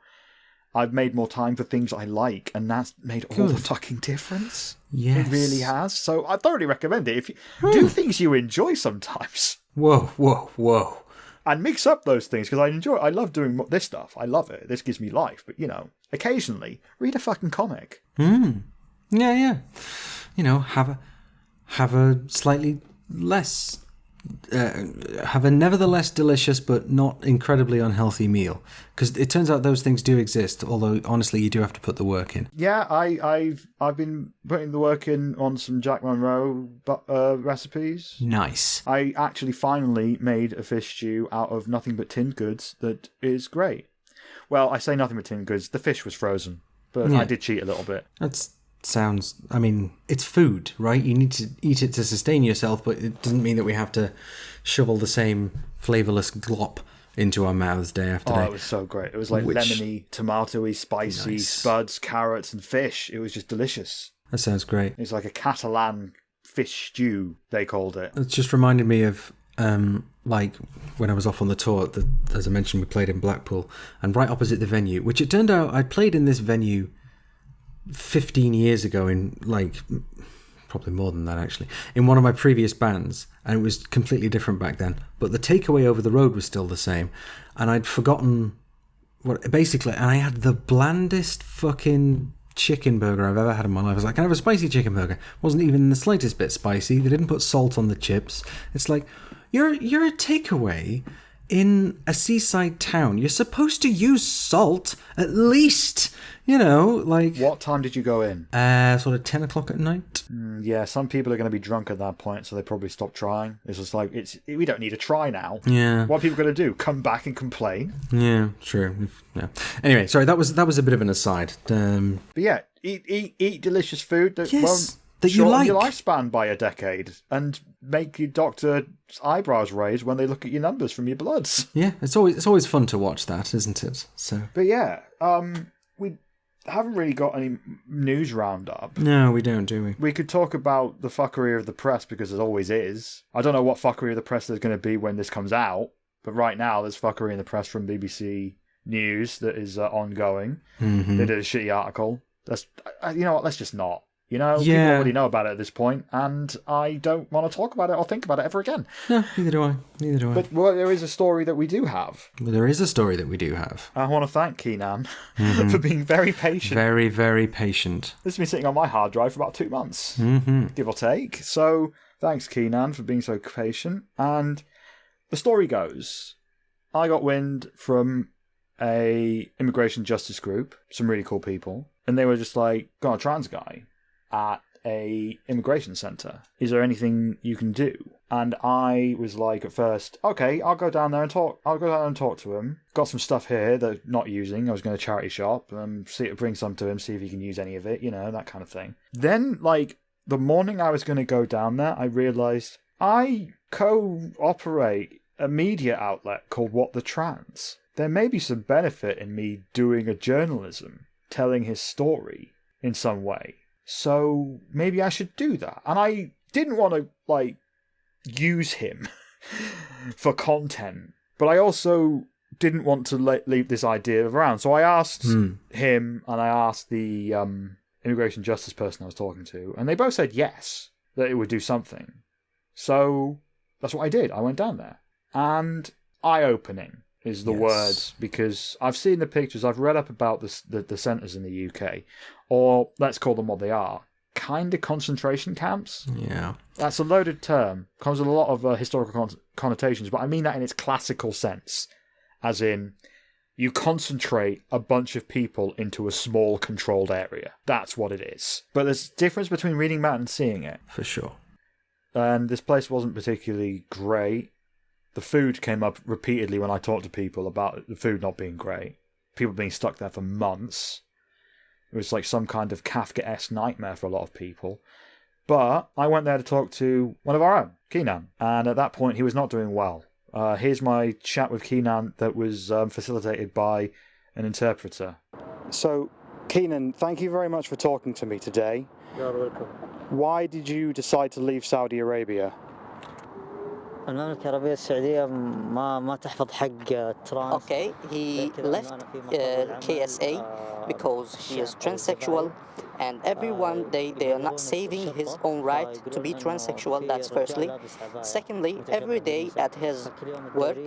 I've made more time for things I like, and that's made all the fucking difference. Yes. It really has. So I thoroughly recommend it. If you do things you enjoy sometimes. Whoa. And mix up those things, because I love doing this stuff. I love it. This gives me life. But, you know, occasionally, read a fucking comic. Yeah. You know, have a slightly less... have a nevertheless delicious but not incredibly unhealthy meal, because it turns out those things do exist, although honestly you do have to put the work in. Yeah, I've been putting the work in on some Jack Monroe recipes. Nice. I actually finally made a fish stew out of nothing but tinned goods that is great. Well, I say nothing but tinned goods. The fish was frozen, but I did cheat a little bit. I mean, it's food, right? You need to eat it to sustain yourself, but it doesn't mean that we have to shovel the same flavourless glop into our mouths day after day. Oh, it was so great. It was like lemony, tomatoey, spicy, spuds, carrots, and fish. It was just delicious. That sounds great. It's like a Catalan fish stew, they called it. It just reminded me of, like, when I was off on the tour, as I mentioned, we played in Blackpool, and right opposite the venue, which it turned out I'd played in this venue 15 years ago in, like, probably more than that actually, in one of my previous bands, and it was completely different back then, but the takeaway over the road was still the same, and I'd forgotten what basically, and I had the blandest fucking chicken burger I've ever had in my life. I was like, can I have a spicy chicken burger? It wasn't even the slightest bit spicy. They didn't put salt on the chips. It's like, you're a takeaway in a seaside town. You're supposed to use salt at least, you know, like... What time did you go in? Sort of 10 o'clock at night. Yeah, some people are going to be drunk at that point, so they probably stop trying. It's just like, we don't need to try now. Yeah. What are people going to do? Come back and complain? Yeah, true. Yeah. Anyway, sorry, that was a bit of an aside. But yeah, eat delicious food that won't that you like. your lifespan by a decade, and make your doctor's eyebrows raise when they look at your numbers from your bloods. Yeah, it's always fun to watch that, isn't it? So, but yeah, we haven't really got any news roundup. No, we don't, do we? We could talk about the fuckery of the press, because there always is. I don't know what fuckery of the press there's going to be when this comes out, but right now there's fuckery in the press from BBC News that is ongoing. Mm-hmm. They did a shitty article. You know what? Let's just not. You know, people already know about it at this point, and I don't want to talk about it or think about it ever again. No, neither do I. Neither do I. But there is a story that we do have. But there is a story that we do have. I want to thank Keenan for being very patient. Very, very patient. This has been sitting on my hard drive for about 2 months, give or take. So thanks, Keenan, for being so patient. And the story goes, I got wind from a immigration justice group, some really cool people, and they were just like, got a trans guy at a immigration centre. Is there anything you can do? And I was like, at first, okay, I'll go down there and talk. I'll go down and talk to him. Got some stuff here that I'm not using. I was going to charity shop and bring some to him, see if he can use any of it, you know, that kind of thing. Then, like, the morning I was going to go down there, I realised I co-operate a media outlet called What the Trans. There may be some benefit in me doing a journalism, telling his story in some way. So maybe I should do that. And I didn't want to, like, use him for content, but I also didn't want to leave this idea around. So I asked him, and I asked the immigration justice person I was talking to, and they both said yes, that it would do something. So that's what I did. I went down there. And eye-opening is the word, because I've seen the pictures, I've read up about the centres in the UK, or let's call them what they are, kind of concentration camps. Yeah. That's a loaded term, comes with a lot of historical connotations, but I mean that in its classical sense, as in, you concentrate a bunch of people into a small controlled area. That's what it is. But there's a difference between reading that and seeing it. For sure. And this place wasn't particularly great. The food came up repeatedly when I talked to people about the food not being great. People being stuck there for months. It was like some kind of Kafka-esque nightmare for a lot of people. But I went there to talk to one of our own, Keenan. And at that point, he was not doing well. Here's my chat with Keenan that was facilitated by an interpreter. So, Keenan, thank you very much for talking to me today. You're welcome. Why did you decide to leave Saudi Arabia? المملكة العربية السعودية ما تحفظ حق الترانس. Okay, he left KSA because he is transsexual, and everyone they are not saving his own right to be transsexual. That's firstly. Secondly, every day at his work,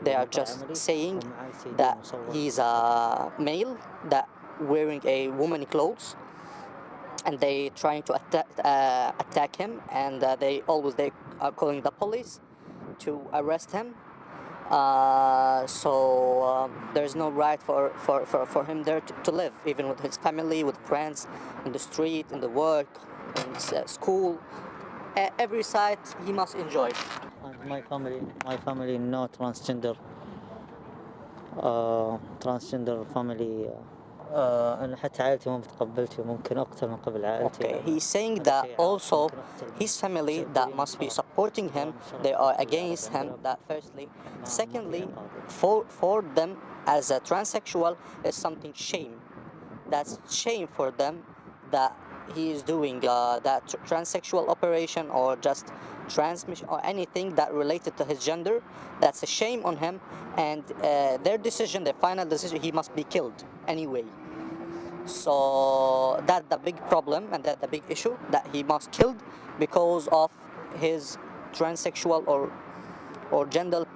they are just saying that he's a male that wearing a woman clothes, and they trying to attack him, and they are calling the police to arrest him. So there's no right for him there to live, even with his family, with friends, in the street, in the work, in school. Every side he must enjoy. And my family no transgender. Transgender family. أنا حتى عائلتي ما بتقبلتي وممكن أقتل من قبل عائلتي. Okay, he's saying that also his family that must be supporting him, they are against him, that firstly. Secondly, for them as a transsexual is something shame. That's shame for them that he is doing that transsexual operation or just transmission or anything that related to his gender. That's a shame on him, and their decision, their final decision, he must be killed anyway. So that's the big problem, and that's the big issue, that he must killed because of his transsexual or gender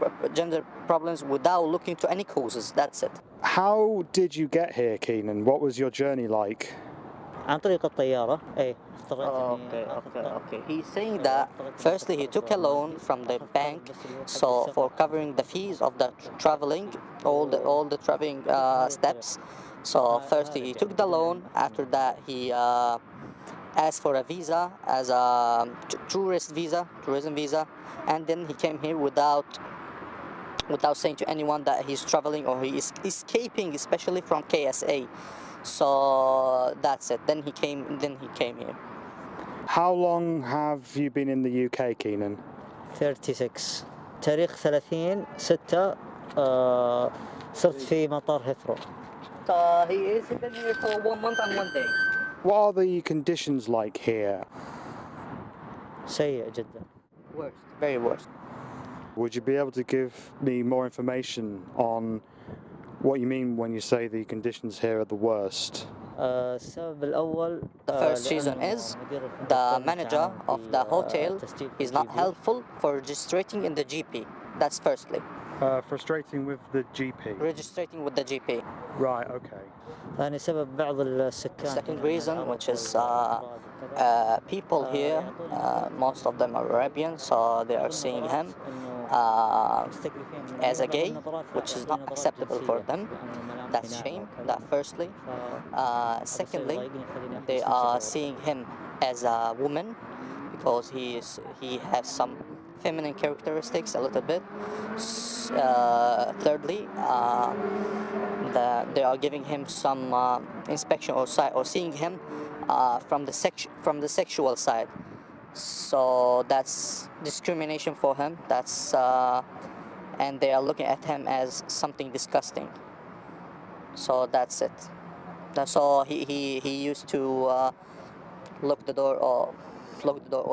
problems without looking to any causes. That's it. How did you get here, Keenan? What was your journey like? عن طريق الطيارة. Okay. He's saying that firstly he took a loan from the bank, so for covering the fees of the traveling, all the traveling steps. So first he took the loan. After that he asked for a visa as a tourism visa, and then he came here without saying to anyone that he's traveling or he is escaping, especially from KSA. So that's it. Then he came here. How long have you been in the UK, Keenan? 36. تاريخ 30/6 صرت في مطار هيثرو. He is been here for 1 month and 1 day. What are the conditions like here? سيء جدا. Worst, very worst. Would you be able to give me more information on what you mean when you say the conditions here are the worst? السبب الأول The first reason is the manager of the hotel is not helpful for registering in the GP. That's firstly. Frustrating with the GP. Registering with the GP. Right, okay. ثاني سبب بعض السكان. Second reason, which is people here, most of them are Arabian, so they are seeing him as a gay, which is not acceptable for them. That's shame, that firstly. Secondly, they are seeing him as a woman because he has some feminine characteristics a little bit. Thirdly, they are giving him some inspection or seeing him from the sexual side. So that's discrimination for him. That's and they are looking at him as something disgusting. So that's it. That's all. He used to lock the door all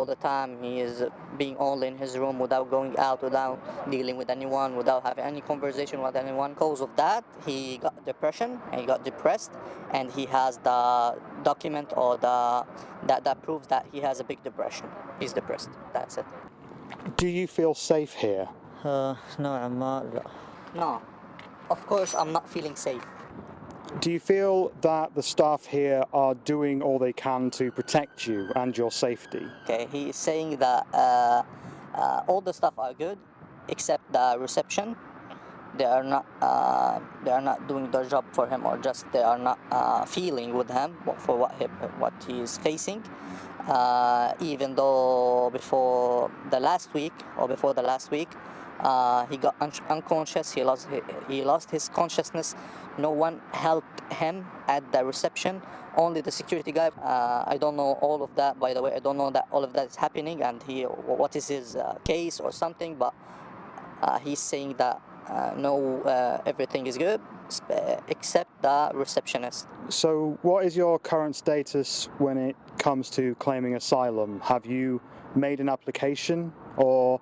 the time. He is being only in his room without going out, without dealing with anyone, without having any conversation with anyone. Because of that, he got depression, he got depressed, and he has the document or that proves that he has a big depression. He's depressed. That's it. Do you feel safe here? نوعا ما لا. No, of course I'm not feeling safe. Do you feel that the staff here are doing all they can to protect you and your safety? Okay, he is saying that all the stuff are good except the reception. They are not doing their job for him, or just they are not feeling with him for what he is facing. Even though before the last week, he got unconscious. He lost his consciousness. No one helped him at the reception. Only the security guy. I don't know all of that. By the way, I don't know that all of that is happening, and what is his case or something. But he's saying that everything is good except the receptionist. So what is your current status when it comes to claiming asylum? Have you made an application, or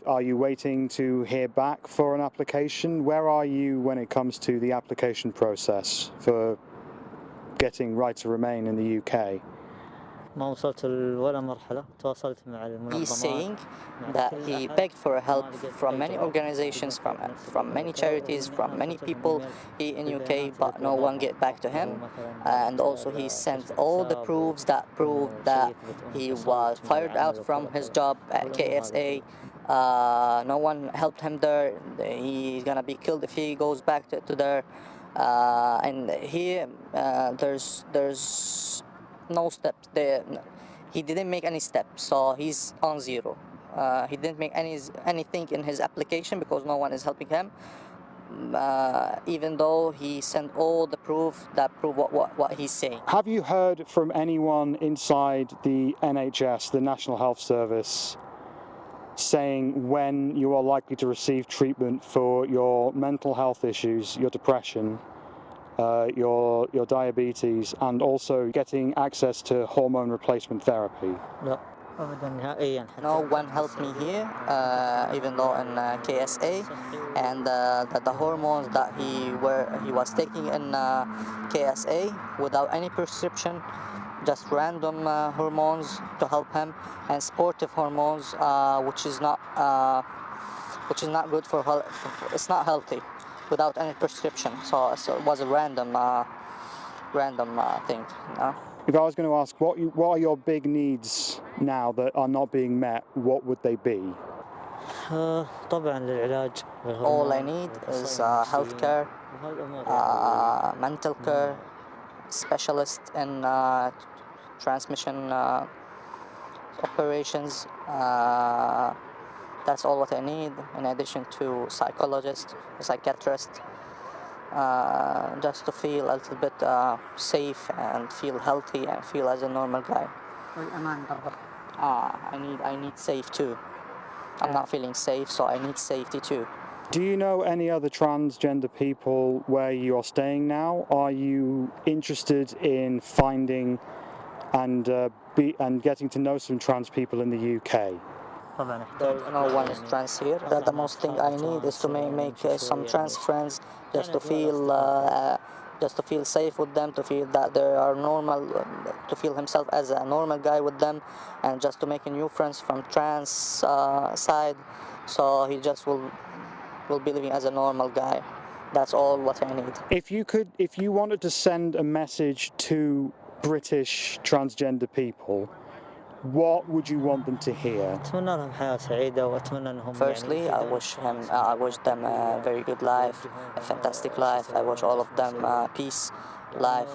are you waiting to hear back for an application? Where are you when it comes to the application process for getting right to remain in the UK? ما وصلت ولا مرحلة. تواصلت مع المنظمات. He's saying that he begged for help from many organizations, from many charities, from many people here in UK, but no one get back to him. And also he sent all the proofs that proved that he was fired out from his job at KSA. No one helped him there. He's gonna be killed if he goes back to there. And here there's no steps there. He didn't make any steps, so he's on zero. He didn't make anything in his application because no one is helping him. Even though he sent all the proof that prove what he's saying. Have you heard from anyone inside the NHS, the National Health Service, saying when you are likely to receive treatment for your mental health issues, your depression, your diabetes, and also getting access to hormone replacement therapy? لا أبدا نهائيا. No one helped me here, even though in KSA, and the hormones that he was taking in KSA without any prescription, just random hormones to help him, and sportive hormones, which is not good for it's not healthy without any prescription. So it was a random thing. If I was going to ask, what are your big needs now that are not being met, what would they be? طبعا للعلاج. All I need is healthcare, mental care, specialist in transmission operations. That's all what I need, in addition to psychologist, psychiatrist, just to feel a little bit safe and feel healthy and feel as a normal guy. I need safe too. I'm not feeling safe, so I need safety too. Do you know any other transgender people where you are staying now? Are you interested in finding and getting to know some trans people in the UK? No one is trans here. The most thing I need is to make some trans friends, just to feel just to feel safe with them, to feel that they are normal, to feel himself as a normal guy with them, and just to make new friends from trans side, so he just will be living as a normal guy. That's all what I need. If you wanted to send a message to British transgender people, what would you want them to hear? أتمنى لهم حياة سعيدة وأتمنى أنهم Firstly, I wish them a very good life, a fantastic life. I wish all of them peace life.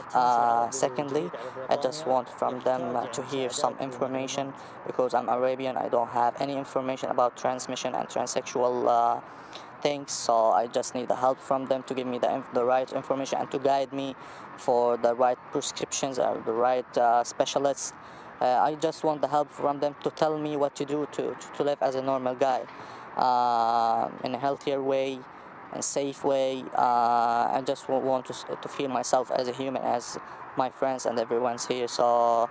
Secondly, I just want from them to hear some information, because I'm Arabian. I don't have any information about transmission and transsexual things, so I just need the help from them to give me the right information and to guide me for the right prescriptions or the right specialists. I just want the help from them to tell me what to do to live as a normal guy in a healthier way and safe way. I just want to feel myself as a human, as my friends and everyone's here. So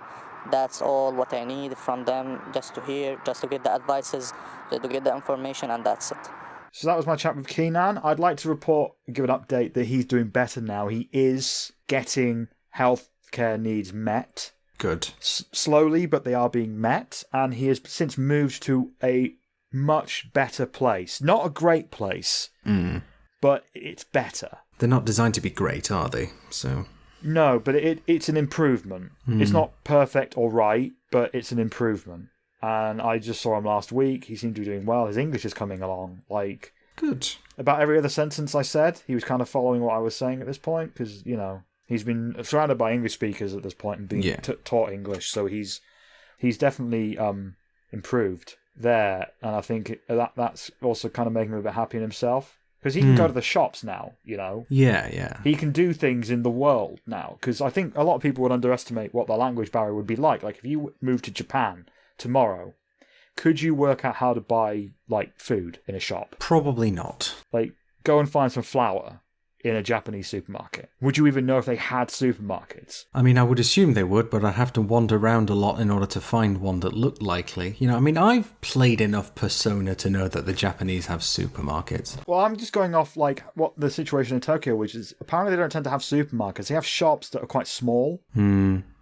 that's all what I need from them, just to hear, just to get the advices, just to get the information, and that's it. So that was my chat with Keenan. I'd like to report and give an update that he's doing better now. He is getting healthcare needs met. Good. Slowly, but they are being met. And he has since moved to a much better place. Not a great place, but it's better. They're not designed to be great, are they? So no, but it's an improvement. It's not perfect or right, but it's an improvement. And I just saw him last week. He seemed to be doing well. His English is coming along. Like, good. About every other sentence I said, he was kind of following what I was saying at this point, because, you know, he's been surrounded by English speakers at this point and being taught English, so he's definitely improved there. And I think that's also kind of making him a bit happy in himself, because he can go to the shops now, you know. Yeah. He can do things in the world now, because I think a lot of people would underestimate what the language barrier would be like. Like, if you moved to Japan tomorrow, could you work out how to buy, like, food in a shop? Probably not. Like, go and find some flour in a Japanese supermarket. Would you even know if they had supermarkets? I mean, I would assume they would, but I'd have to wander around a lot in order to find one that looked likely. You know, I mean, I've played enough Persona to know that the Japanese have supermarkets. Well, I'm just going off, like, what the situation in Tokyo, which is apparently they don't tend to have supermarkets. They have shops that are quite small,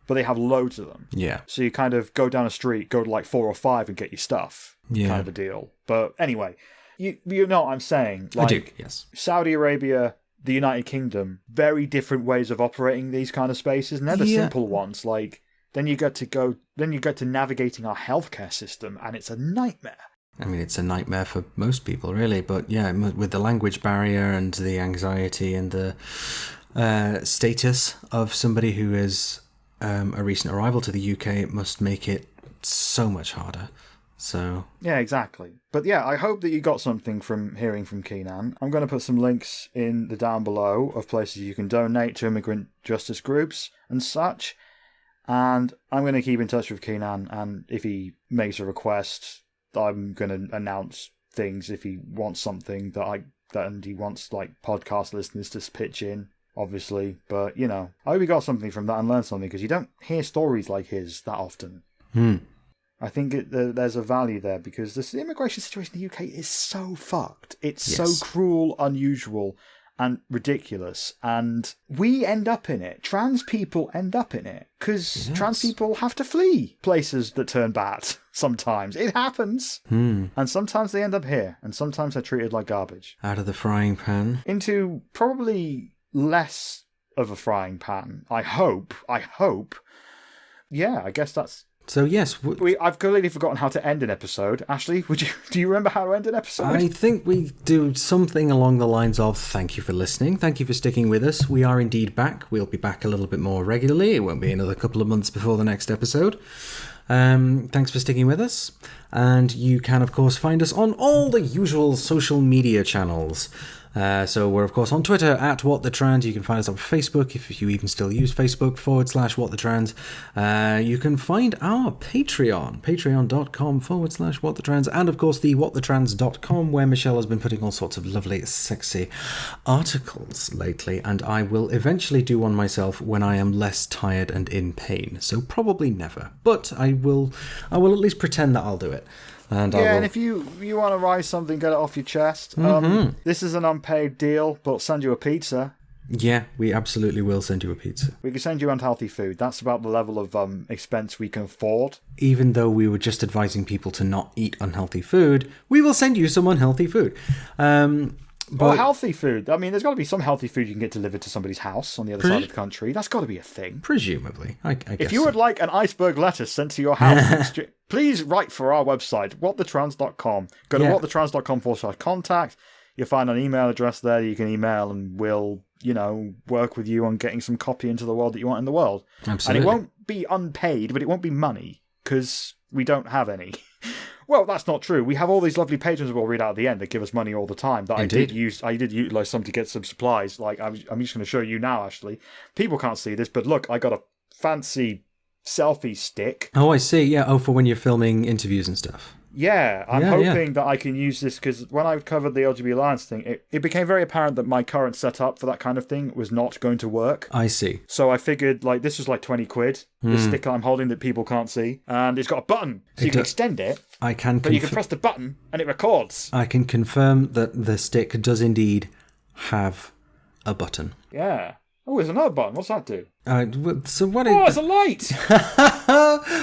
but they have loads of them. Yeah. So you kind of go down a street, go to like 4 or 5 and get your stuff. Yeah. Kind of a deal. But anyway, you know what I'm saying. Like, I do, yes. Saudi Arabia, the United Kingdom, very different ways of operating these kind of spaces, and they're the simple ones. Like, then you get to navigating our healthcare system, and it's a nightmare. I mean, it's a nightmare for most people, really. But yeah, with the language barrier and the anxiety and the status of somebody who is a recent arrival to the UK, it must make it so much harder. So yeah, exactly. But yeah, I hope that you got something from hearing from Keenan. I'm going to put some links in the down below of places you can donate to immigrant justice groups and such. And I'm going to keep in touch with Keenan, and if he makes a request, I'm going to announce things if he wants something and he wants, like, podcast listeners to pitch in, obviously. But, you know, I hope you got something from that and learned something, because you don't hear stories like his that often. I think there's a value there, because the immigration situation in the UK is so fucked. It's so cruel, unusual, and ridiculous. And we end up in it. Trans people end up in it, because trans people have to flee places that turn bad sometimes. It happens. And sometimes they end up here, and sometimes they're treated like garbage. Out of the frying pan. Into probably less of a frying pan. I hope. Yeah, I guess that's... So yes, I've completely forgotten how to end an episode. Ashley, do you remember how to end an episode? I think we do something along the lines of thank you for listening, thank you for sticking with us. We are indeed back. We'll be back a little bit more regularly. It won't be another couple of months before the next episode. Thanks for sticking with us. And you can, of course, find us on all the usual social media channels. So we're, of course, on Twitter at WhatTheTrans. You can find us on Facebook, if you even still use Facebook, /WhatTheTrans. You can find our Patreon, patreon.com/WhatTheTrans. And, of course, the WhatTheTrans.com, where Michelle has been putting all sorts of lovely, sexy articles lately. And I will eventually do one myself when I am less tired and in pain. So probably never. But I will at least pretend that I'll do it. And if you want to write something, get it off your chest. This is an unpaid deal, but send you a pizza. Yeah, we absolutely will send you a pizza. We can send you unhealthy food. That's about the level of expense we can afford. Even though we were just advising people to not eat unhealthy food, we will send you some unhealthy food. But healthy food. I mean, there's got to be some healthy food you can get delivered to somebody's house on the other side of the country. That's got to be a thing. Presumably. I guess if you would like an iceberg lettuce sent to your house, please write for our website, whatthetrans.com. Go to whatthetrans.com/contact. You'll find an email address there you can email, and we'll, work with you on getting some copy into the world that you want in the world. Absolutely. And it won't be unpaid, but it won't be money, because we don't have any. Well, that's not true. We have all these lovely patrons we'll read out at the end that give us money all the time. That Indeed. I did utilize some to get some supplies. Like, I'm just going to show you now, actually. People can't see this, but look, I got a fancy selfie stick. Oh, I see. Yeah. Oh, for when you're filming interviews and stuff. Yeah, I'm hoping that I can use this, because when I covered the LGBT Alliance thing, it became very apparent that my current setup for that kind of thing was not going to work. I see. So I figured, this was like 20 quid, this stick I'm holding that people can't see, and it's got a button, so you can extend it, but you can press the button, and it records. I can confirm that the stick does indeed have a button. Yeah. Oh, there's another button. What's that do? So what? Oh, it's a light!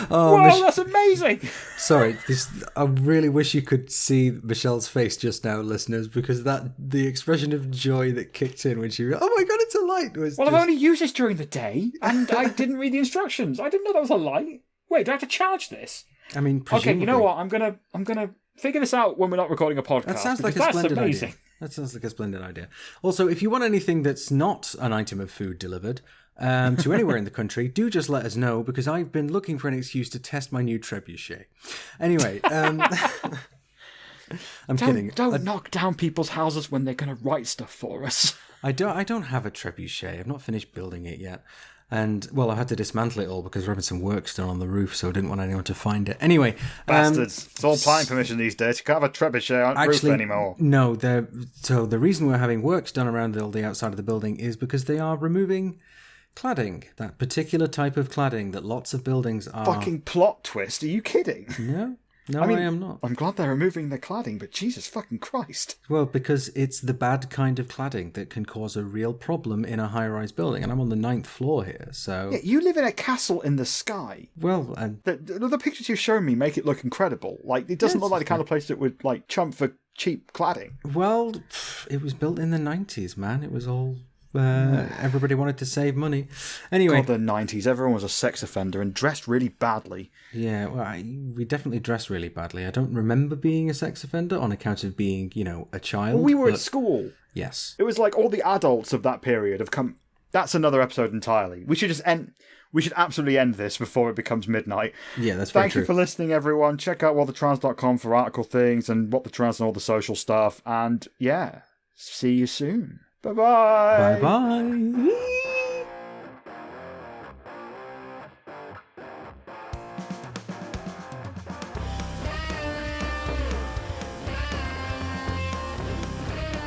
Whoa, that's amazing! Sorry, I really wish you could see Michelle's face just now, listeners, because the expression of joy that kicked in when she, oh my god, it's a light! I've only used this during the day, and I didn't read the instructions. I didn't know that was a light. Wait, do I have to charge this? I mean, presumably. Okay, you know what? I'm gonna figure this out when we're not recording a podcast. That sounds like a splendid idea. That sounds like a splendid idea. Also, if you want anything that's not an item of food delivered to anywhere in the country, do just let us know, because I've been looking for an excuse to test my new trebuchet. Anyway, I'm kidding. Don't knock down people's houses when they're going to write stuff for us. I don't have a trebuchet. I've not finished building it yet. And, well, I had to dismantle it all because we're having some work done on the roof, so I didn't want anyone to find it. Anyway. Bastards. It's all planning permission these days. You can't have a trebuchet on the roof anymore. No, so the reason we're having works done around all the outside of the building is because they are removing cladding. That particular type of cladding that lots of buildings are... Fucking plot twist. Are you kidding? No, I am not. I'm glad they're removing the cladding, but Jesus fucking Christ. Well, because it's the bad kind of cladding that can cause a real problem in a high-rise building, and I'm on the 9th floor here, so... Yeah, you live in a castle in the sky. Well, and... The pictures you've shown me make it look incredible. It doesn't look like the kind of place that would, chump for cheap cladding. Well, it was built in the 90s, man. It was all... everybody wanted to save money. Anyway, God, the 90s, everyone was a sex offender and dressed really badly. Yeah, well, we definitely dressed really badly. I don't remember being a sex offender on account of being, a child. Well, we were at school. Yes. It was like all the adults of that period have come... That's another episode entirely. We should just end... We should absolutely end this before it becomes midnight. Yeah, that's very true. Thank you for listening, everyone. Check out whatthetrans.com for article things and What the Trans and all the social stuff. And, yeah, see you soon. Bye-bye. Bye-bye.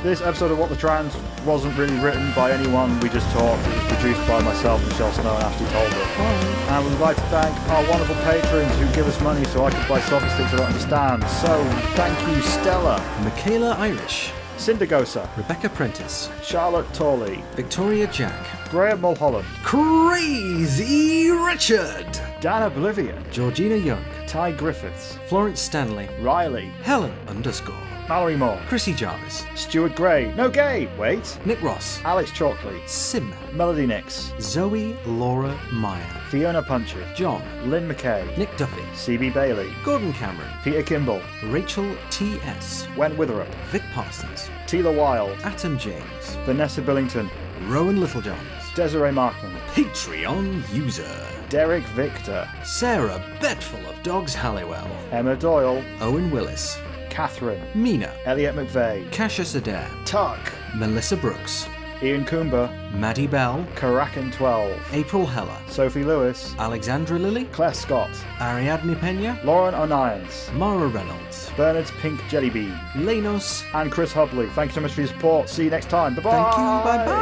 This episode of What the Trans wasn't really written by anyone. We just talked. It was produced by myself, Michelle Snow, and Ashley Talbot. And we'd like to thank our wonderful patrons who give us money so I can buy selfie sticks I don't understand. So, thank you, Stella, Michaela Irish, Cindergosa, Rebecca Prentice, Charlotte Torley, Victoria Jack, Graham Mulholland, Crazy Richard, Dan Oblivion, Georgina Young, Ty Griffiths, Florence Stanley, Riley, Helen _ Mallory Moore, Chrissy Jarvis, Stuart Gray, no gay, wait, Nick Ross, Alex Chalkley, Sim, Melody Nix, Zoe Laura Meyer, Fiona Puncher, John, Lynn McKay, Nick Duffy, CB Bailey, Gordon Cameron, Peter Kimball, Rachel T.S., Wen Witherup, Vic Parsons, Tila Wild, Atom James, Vanessa Billington, Rowan Littlejohns, Desiree Markland, Patreon user, Derek Victor, Sarah Bedful of Dogs Halliwell, Emma Doyle, Owen Willis, Catherine, Mina, Elliot McVeigh, Cassius Adair, Tuck, Melissa Brooks, Ian Coomber, Maddie Bell, Karakin 12, April Heller, Sophie Lewis, Alexandra Lilly, Claire Scott, Ariadne Pena, Lauren O'Nions, Mara Reynolds, Bernard's Pink Jelly Bean, Lenos, and Chris Hubley. Thank you so much for your support. See you next time. Bye-bye. Thank you, bye-bye.